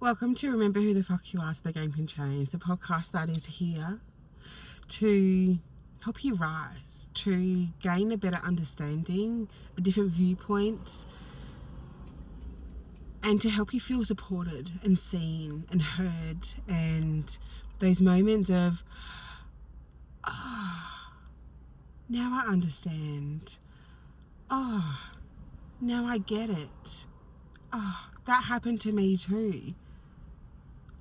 Welcome to Remember Who the Fuck You Are So the Game Can Change, the podcast that is here to help you rise, to gain a better understanding, a different viewpoint, and to help you feel supported and seen and heard, and those moments of, now I understand. Now I get it. That happened to me too.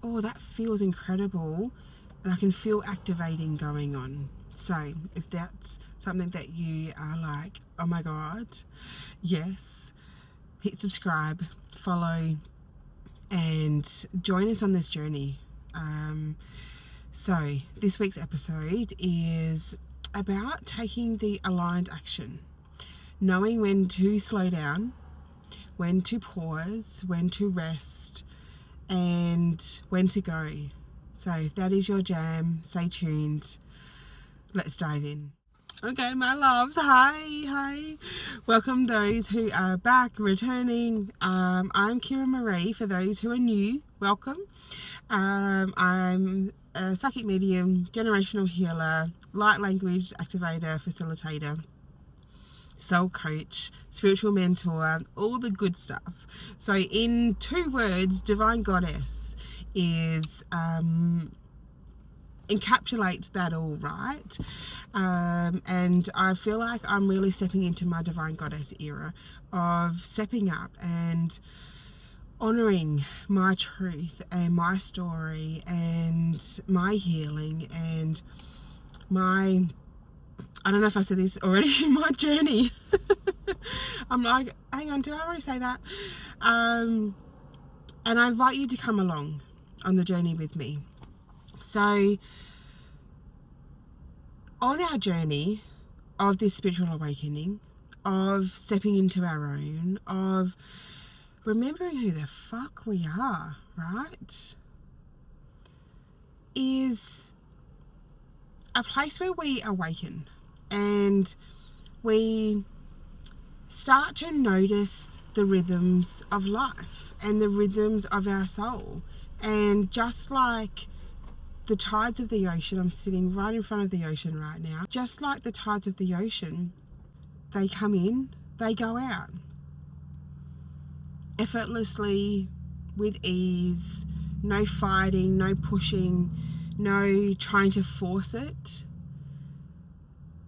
That feels incredible, and I can feel activating going on. So if that's something that you are like, oh my God, yes, hit subscribe, follow, and join us on this journey. So this week's episode is about taking the aligned action, knowing when to slow down, when to pause, when to rest, and when to go. So if that is your jam, stay tuned. Let's dive in. Okay, my loves, hi. Welcome those who are back, returning. I'm Kira Marie. For those who are new, welcome. I'm a psychic medium, generational healer, light language activator, facilitator, soul coach, spiritual mentor, all the good stuff. So in 2 words, divine goddess is encapsulates that all, right? And I feel like I'm really stepping into my divine goddess era of stepping up and honoring my truth and my story and my healing and my, I don't know if I said this already, my journey. I'm like, hang on, did I already say that? And I invite you to come along on the journey with me. So on our journey of this spiritual awakening, of stepping into our own, of remembering who the fuck we are, right, is a place where we awaken and we start to notice the rhythms of life and the rhythms of our soul. And just like the tides of the ocean, I'm sitting right in front of the ocean right now, just like the tides of the ocean, they come in, they go out. Effortlessly, with ease, no fighting, no pushing, no trying to force it.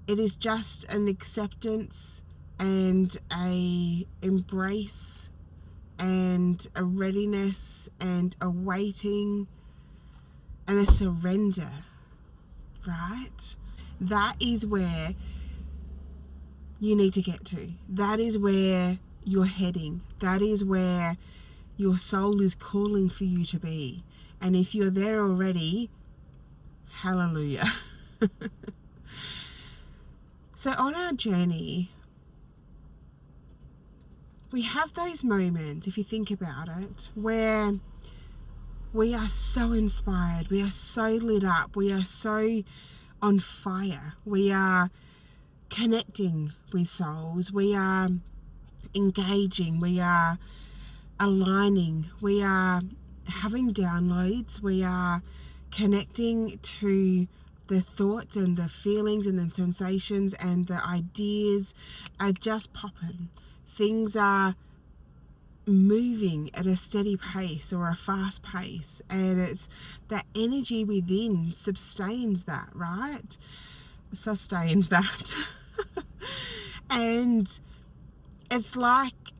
It is just an acceptance and a embrace and a readiness and a waiting and a surrender, right? That is where you need to get to. That is where you're heading. That is where your soul is calling for you to be. And if you're there already, hallelujah. So on our journey, we have those moments, if you think about it, where we are so inspired, we are so lit up, we are so on fire, we are connecting with souls, we are engaging, we are aligning, we are having downloads, we are connecting to the thoughts and the feelings and the sensations, and the ideas are just popping. Things are moving at a steady pace or a fast pace, and it's that energy within sustains that, right? Sustains that. And it's like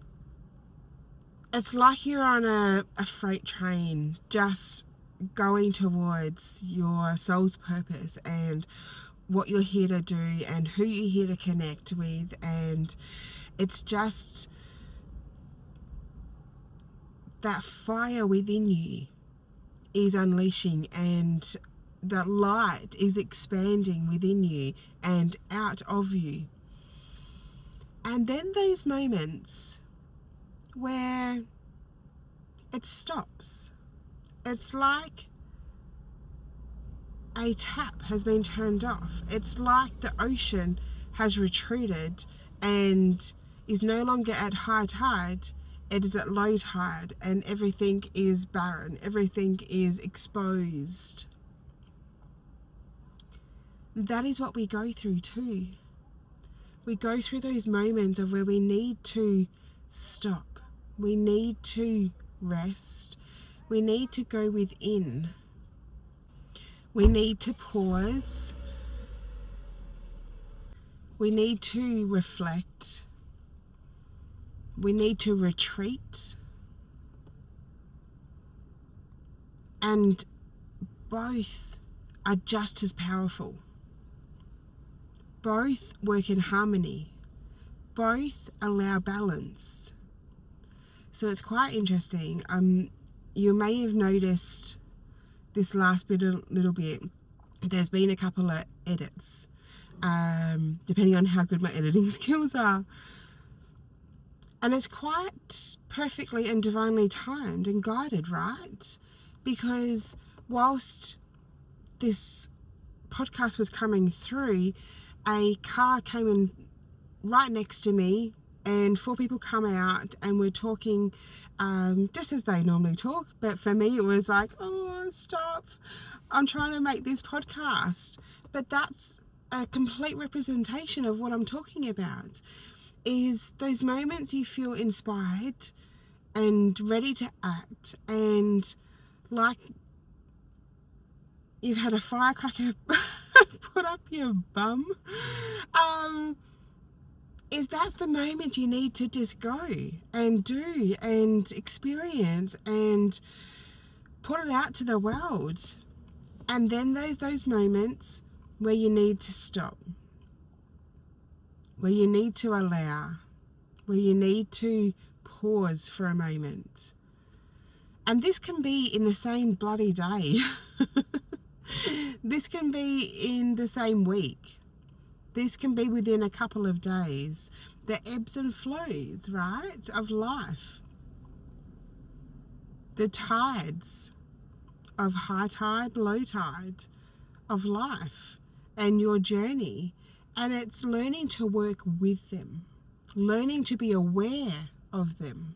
you're on a freight train just going towards your soul's purpose and what you're here to do and who you're here to connect with. And it's just that fire within you is unleashing, and that light is expanding within you and out of you. And then those moments where it stops. It's like a tap has been turned off. It's like the ocean has retreated and is no longer at high tide, it is at low tide and everything is barren, everything is exposed. That is what we go through too. We go through those moments of where we need to stop. We need to rest. We need to go within. We need to pause. We need to reflect. We need to retreat. And both are just as powerful. Both work in harmony. Both allow balance. So it's quite interesting. You may have noticed this last little bit, there's been a couple of edits, depending on how good my editing skills are. And it's quite perfectly and divinely timed and guided, right? Because whilst this podcast was coming through, a car came in right next to me and 4 people come out and we're talking just as they normally talk. But for me, it was like, oh, stop. I'm trying to make this podcast. But that's a complete representation of what I'm talking about, is those moments you feel inspired and ready to act and like you've had a firecracker put up your bum. That's the moment you need to just go and do and experience and put it out to the world. And then there's those moments where you need to stop, where you need to allow, where you need to pause for a moment. And this can be in the same bloody day. This can be in the same week. This can be within a couple of days. The ebbs and flows, right, of life. The tides of high tide, low tide of life and your journey. And it's learning to work with them, learning to be aware of them,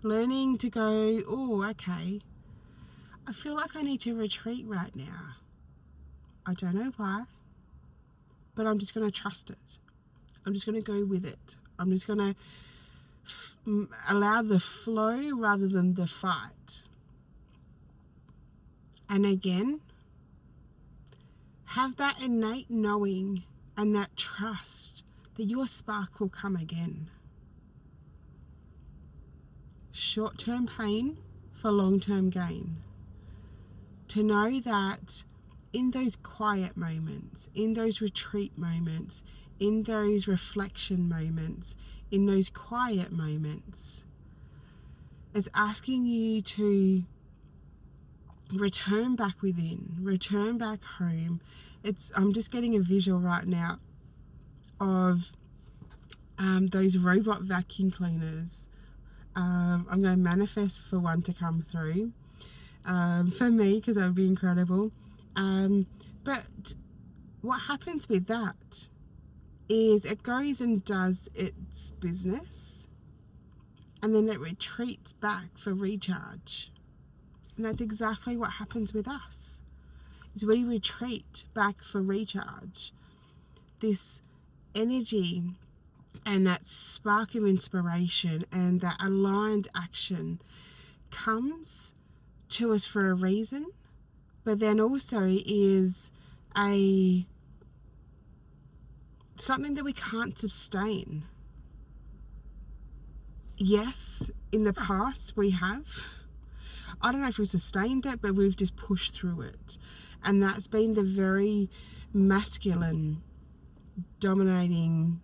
learning to go, oh, okay, I feel like I need to retreat right now. I don't know why, but I'm just going to trust it. I'm just going to go with it. I'm just going to allow the flow rather than the fight. And again, have that innate knowing and that trust that your spark will come again. Short-term pain for long-term gain. To know that in those quiet moments, in those retreat moments, in those reflection moments, in those quiet moments, it's asking you to return back within, return back home. I'm just getting a visual right now of those robot vacuum cleaners. I'm going to manifest for one to come through for me, because that would be incredible. But what happens with that is it goes and does its business and then it retreats back for recharge. And that's exactly what happens with us, is we retreat back for recharge. This energy and that spark of inspiration and that aligned action comes to us for a reason, but then also is something that we can't sustain. Yes, in the past we have. I don't know if we've sustained it, but we've just pushed through it. And that's been the very masculine, dominating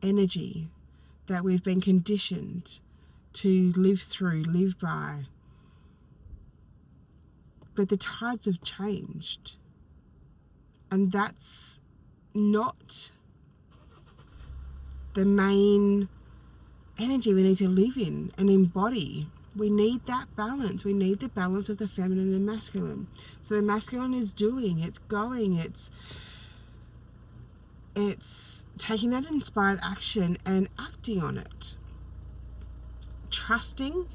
energy that we've been conditioned to live through, live by. But the tides have changed. And that's not the main energy we need to live in and embody. We need that balance. We need the balance of the feminine and masculine. So the masculine is doing, it's going, it's taking that inspired action and acting on it. trusting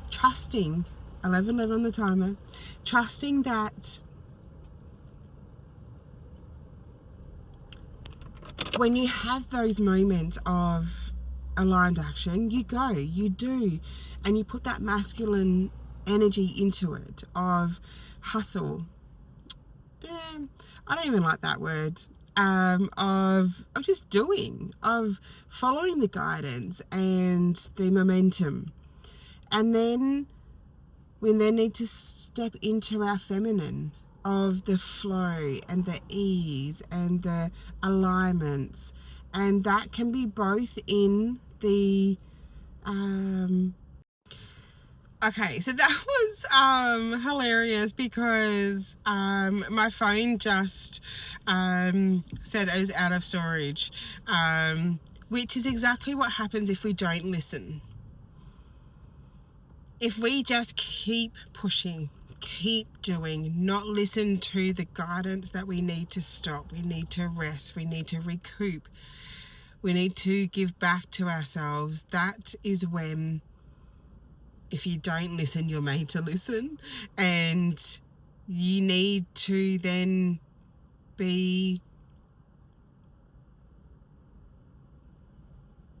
trusting 11 on the timer, trusting that when you have those moments of aligned action, you go, you do, and you put that masculine energy into it of hustle. I don't even like that word. Of just doing, of following the guidance and the momentum. And then we then need to step into our feminine of the flow and the ease and the alignments. And that can be both in the okay, so that was hilarious because my phone just said it was out of storage, which is exactly what happens if we don't listen. If we just keep pushing, keep doing, not listen to the guidance that we need to stop, we need to rest, we need to recoup, we need to give back to ourselves, that is when, if you don't listen, you're made to listen. And you need to then you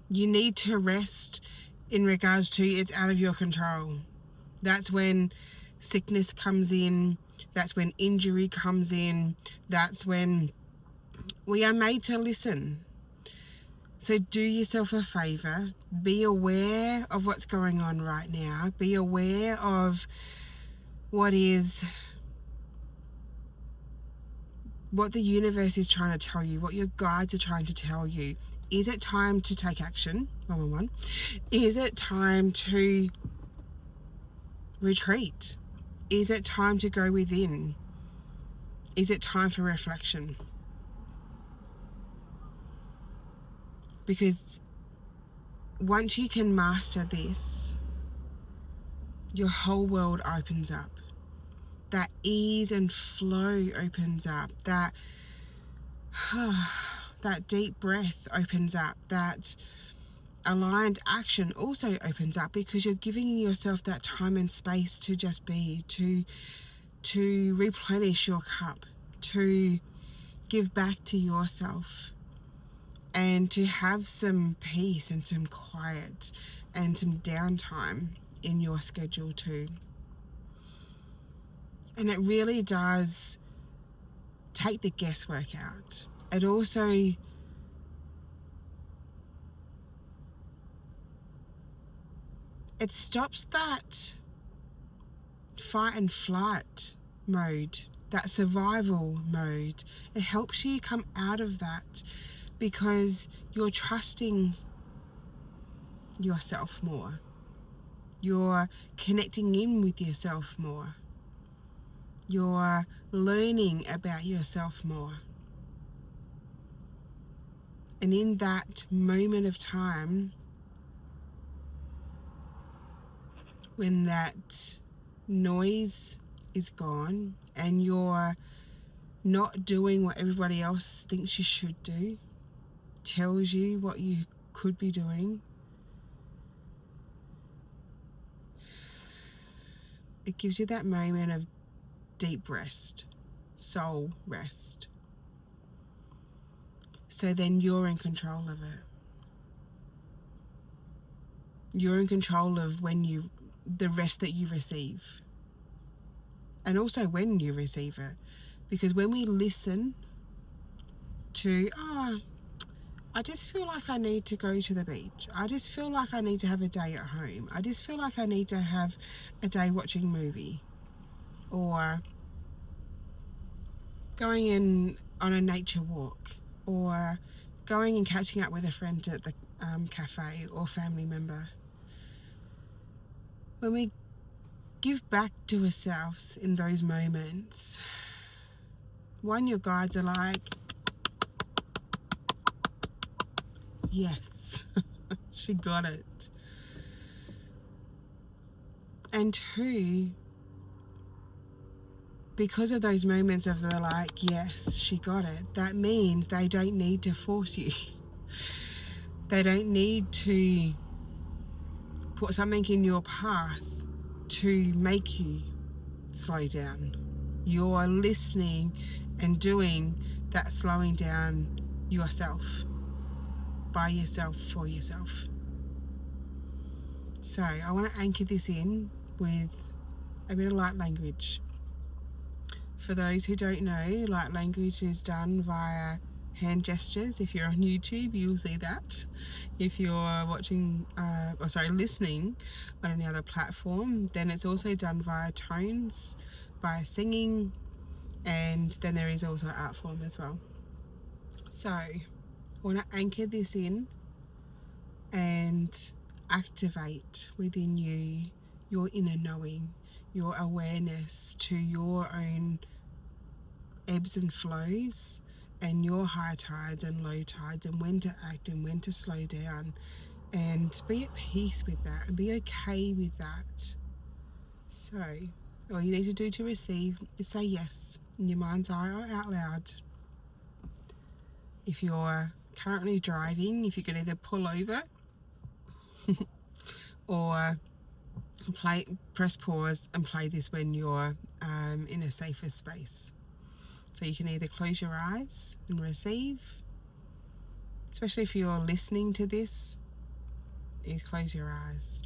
need to rest in regards to it's out of your control. That's when sickness comes in. That's when injury comes in. That's when we are made to listen. So do yourself a favor. Be aware of what's going on right now. Be aware of what the universe is trying to tell you, what your guides are trying to tell you. Is it time to take action? 111. Is it time to retreat? Is it time to go within? Is it time for reflection? Because once you can master this, your whole world opens up. That ease and flow opens up. That deep breath opens up. That aligned action also opens up, because you're giving yourself that time and space to just be, to replenish your cup, to give back to yourself, and to have some peace and some quiet and some downtime in your schedule too. And it really does take the guesswork out. It also it stops that fight and flight mode, that survival mode. It helps you come out of that, because you're trusting yourself more. You're connecting in with yourself more. You're learning about yourself more. And in that moment of time, when that noise is gone and you're not doing what everybody else thinks you should do, tells you what you could be doing, it gives you that moment of deep rest, soul rest. So then you're in control of it. You're in control of the rest that you receive, and also when you receive it. Because when we listen to, I just feel like I need to go to the beach, I just feel like I need to have a day at home, I just feel like I need to have a day watching a movie, or going in on a nature walk, or going and catching up with a friend at the cafe or family member. When we give back to ourselves in those moments, one, your guides are like, yes, she got it. And two, because of those moments of the like, yes, she got it, that means they don't need to force you. They don't need to put something in your path to make you slow down. You're listening and doing that slowing down yourself, by yourself, for yourself. So I want to anchor this in with a bit of light language. For those who don't know, light language is done via hand gestures. If you're on YouTube, you'll see that. If you're watching, listening on any other platform, then it's also done via tones, by singing, and then there is also art form as well. So I want to anchor this in and activate within you your inner knowing, your awareness to your own ebbs and flows, and your high tides and low tides, and when to act and when to slow down, and be at peace with that and be okay with that. So all you need to do to receive is say yes in your mind's eye or out loud. If you're currently driving, if you can either pull over or press pause and play this when you're in a safer space. So you can either close your eyes and receive, especially if you're listening to this, is close your eyes.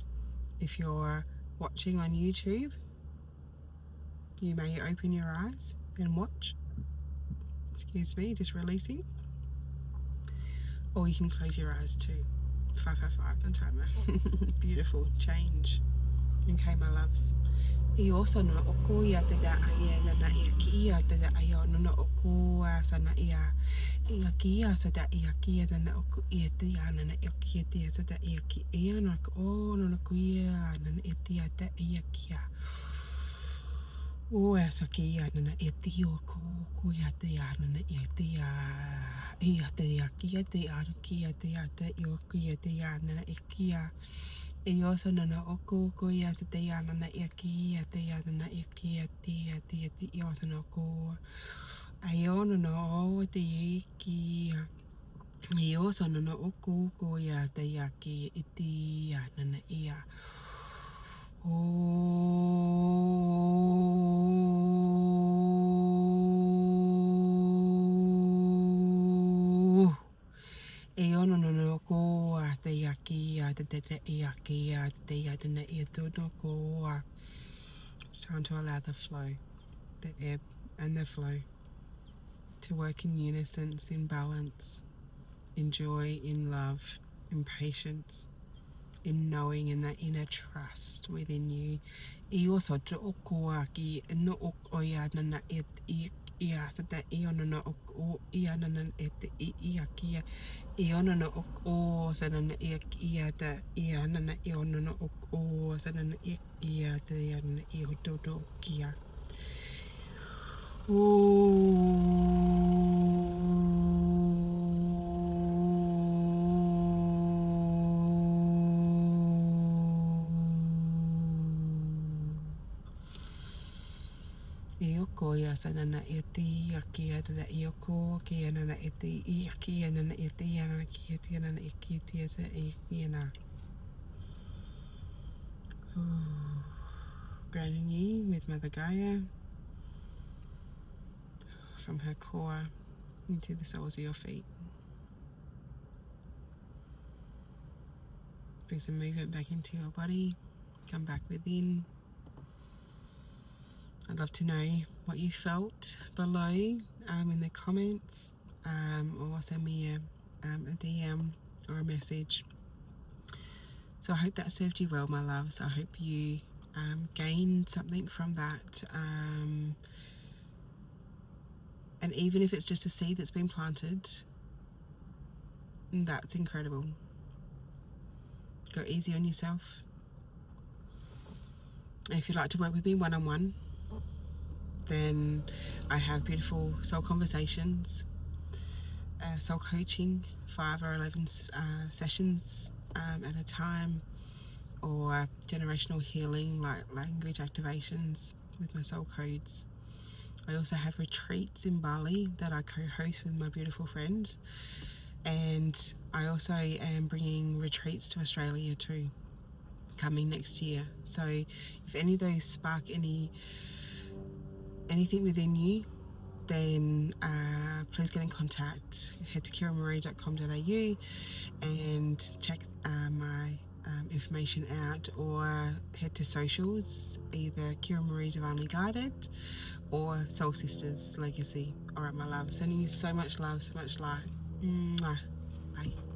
If you're watching on YouTube, you may open your eyes and watch. Excuse me, just releasing. Or you can close your eyes too. 555 the timer. Beautiful change. Okay, my loves. I also na oko ia te da ia na ia ki ia te da ia no oko sana ia ki ia sa da ia ki na oko ia te ia na ia ki te sa da ia ki ia na ko no ko ia na ia te ia ki ia o sa ki ia na ia te oko ko ia te ia na ia te ia te ia ki ia te ia ki ia te ia te io ki ia te ia na ia ki ia e oso nana oko ko ia se te ia nana ia ki ia te ia nana ia ki ia te ia te ia te ia oso nana ko ai ono no o te ia ki ia e oso nana oko ko ia te ia ki i te ia nana ia e ono no ko a te ia ki a te ia ki a te ia tena ia tūno ko a. It's time to allow the flow, the ebb and the flow, to work in unison, in balance, in joy, in love, in patience, in knowing, in that inner trust within you. I also te oko a ki no o ia nana ia te I ono no o ia nana e te ia kia I ono no o sa nana ia kia te ia nana I ono no o sa nana ia te ia nana I o toto kia ko ia sa nana e te ia kia nana I oko kia nana e te ia kia nana e te ia nana kia tia nana e kia tia te e kia na. Grounding you with Mother Gaia from her core into the soles of your feet. Bring some movement back into your body. Come back within. I'd love to know what you felt below in the comments, or send me a DM or a message. So I hope that served you well, my loves. I hope you gained something from that. And even if it's just a seed that's been planted, that's incredible. Go easy on yourself. And if you'd like to work with me one-on-one, then I have beautiful soul conversations, soul coaching, 5 or 11 sessions at a time, or generational healing, like language activations with my soul codes. I also have retreats in Bali that I co-host with my beautiful friends, and I also am bringing retreats to Australia too, coming next year. So if any of those spark anything within you, then please get in contact. Head to kiramarie.com.au and check my information out, or head to socials, either Kira Marie Divinely Guided or Soul Sisters Legacy. All right, my love, sending you so much love, so much light. Mwah. Bye.